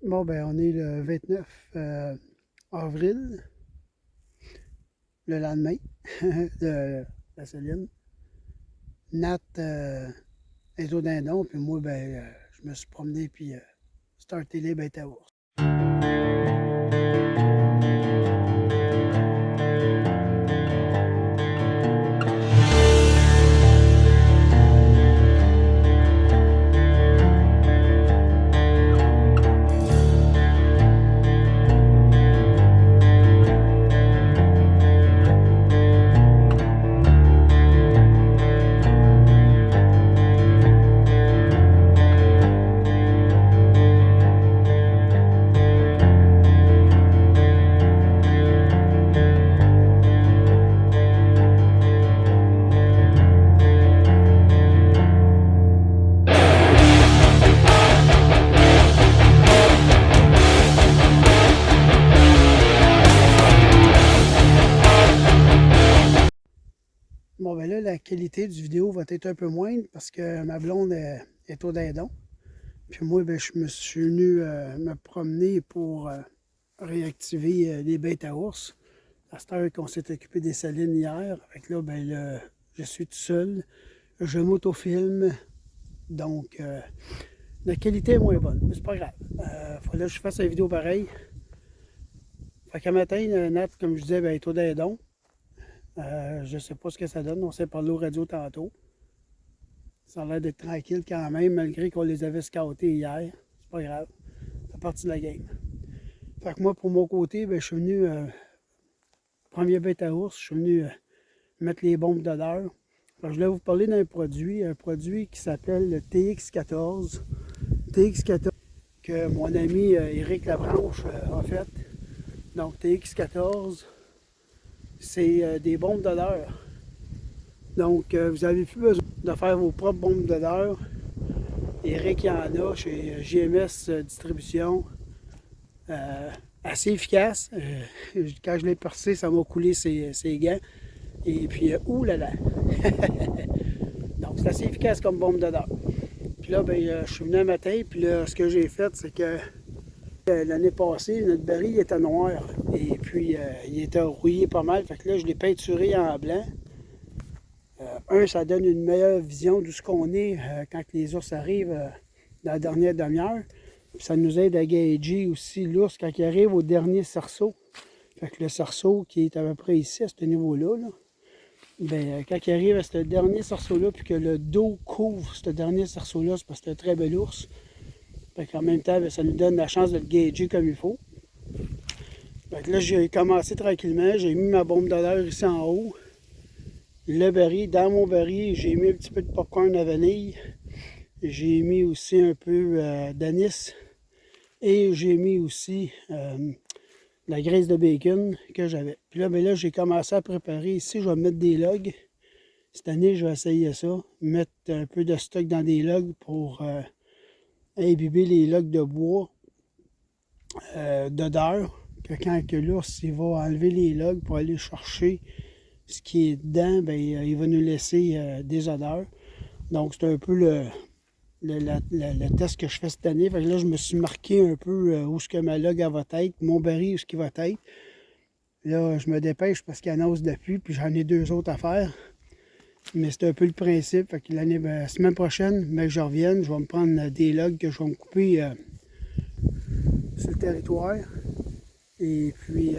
Bon, ben, on est le 29 avril, le lendemain de la Céline. Nat est au dindon, puis moi, ben, je me suis promené, puis starté les bêtes à ours. Bon, ben là, la qualité du vidéo va être un peu moindre parce que ma blonde est au dindon. Puis moi, ben, je me suis venu me promener pour réactiver les bêtes à ours. À cette heure qu'on s'est occupé des salines hier, avec là, ben, je suis tout seul. Je m'autofilme, donc la qualité est moins bonne, mais c'est pas grave. Fallait que je fasse une vidéo pareille. Fait qu'à matin, Nat, comme je disais, ben, est au dindon. Je sais pas ce que ça donne, on s'est parlé au radio tantôt. Ça a l'air d'être tranquille quand même, malgré qu'on les avait scoutés hier. C'est pas grave, ça fait partie de la game. Fait que moi, pour mon côté, ben, je suis venu, premier bête à ours, je suis venu mettre les bombes d'odeur. Je voulais vous parler d'un produit qui s'appelle le TX14. TX14 que mon ami Éric Labranche a fait. Donc TX14, c'est des bombes d'odeur. Donc vous n'avez plus besoin de faire vos propres bombes d'odeur. Éric il en a chez JMS Distribution. Assez efficace. Quand je l'ai percé, ça m'a coulé ses gants. Et puis, oulala! Donc, c'est assez efficace comme bombe d'odeur. Puis là, ben, je suis venu un matin, puis là, ce que j'ai fait, c'est que l'année passée, notre baril était noir. Et puis, il était rouillé pas mal. Fait que là, je l'ai peinturé en blanc. Ça donne une meilleure vision de ce qu'on est quand les ours arrivent dans la dernière demi-heure. Puis ça nous aide à gager aussi l'ours quand il arrive au dernier cerceau. Fait que le cerceau qui est à peu près ici, à ce niveau-là, ben, quand il arrive à ce dernier cerceau-là, puis que le dos couvre ce dernier cerceau-là, c'est parce que c'est un très bel ours. Fait qu'en même temps, ben, ça nous donne la chance de le gager comme il faut. Fait que là, j'ai commencé tranquillement. J'ai mis ma bombe d'odeur ici en haut. Le baril, dans mon baril, j'ai mis un petit peu de popcorn à vanille. J'ai mis aussi un peu d'anis. Et j'ai mis aussi la graisse de bacon que j'avais. Puis là, ben là, j'ai commencé à préparer. Ici, je vais mettre des logs. Cette année, je vais essayer ça. Mettre un peu de stock dans des logs pour imbiber les logs de bois d'odeur. Que quand l'ours va enlever les logs pour aller chercher ce qui est dedans, ben, il va nous laisser des odeurs. Donc, c'est un peu le test que je fais cette année. Fait que là, je me suis marqué un peu où ce que ma log va être, mon baril où ce qui va être. Là, je me dépêche parce qu'il annonce de pluie, puis j'en ai 2 autres à faire. Mais c'est un peu le principe. Fait que la semaine prochaine, mais que je revienne, je vais me prendre des logs que je vais me couper sur le territoire. Et puis,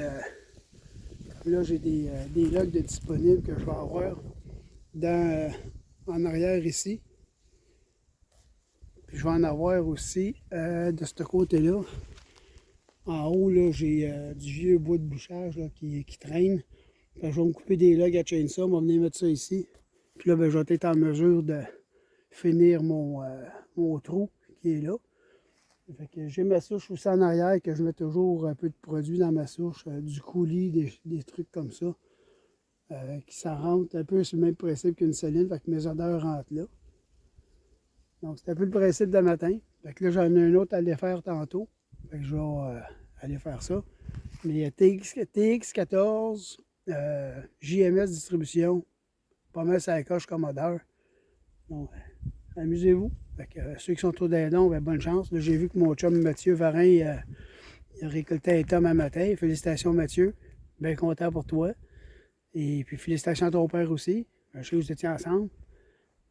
là, j'ai des logs de disponibles que je vais avoir en arrière ici. Puis je vais en avoir aussi de ce côté-là. En haut, là, j'ai du vieux bois de bouchage là, qui traîne. Fait que je vais me couper des logs à chainsaw, on va venir mettre ça ici. Puis là, ben, je vais être en mesure de finir mon trou qui est là. Fait que j'ai ma souche aussi en arrière, que je mets toujours un peu de produit dans ma souche, du coulis, des trucs comme ça, qui s'en rentrent un peu sur le même principe qu'une saline, fait que mes odeurs rentrent là. Donc c'est un peu le principe de matin. Fait que là, j'en ai un autre à aller faire tantôt. Fait que je vais aller faire ça. Mais TX14, JMS Distribution, pas mal ça coche comme odeur. Donc, amusez-vous. Fait que, ceux qui sont au dindon, ben, bonne chance. Là, j'ai vu que mon chum Mathieu Varin, il a récolté un tome à matin. Félicitations Mathieu. Bien content pour toi. Et puis félicitations à ton père aussi. Je sais que vous étiez ensemble.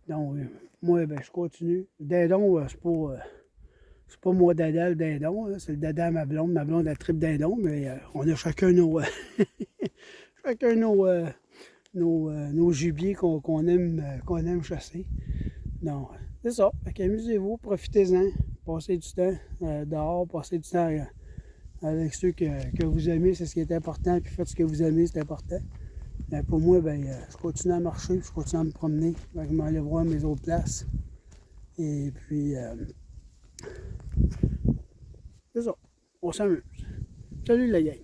Donc, moi, ben, je continue. Le dindon, c'est pas moi dada le dindon, hein, c'est le dada à ma blonde. Ma blonde a tripe dindon, mais on a chacun chacun nos gibiers qu'on aime chasser. Donc, c'est ça. Amusez-vous, profitez-en, passez du temps dehors, passez du temps avec ceux que vous aimez, c'est ce qui est important, puis faites ce que vous aimez, c'est important. Mais pour moi, ben, je continue à marcher, je continue à me promener, je vais aller voir mes autres places. Et puis, c'est ça, on s'amuse. Salut la gang!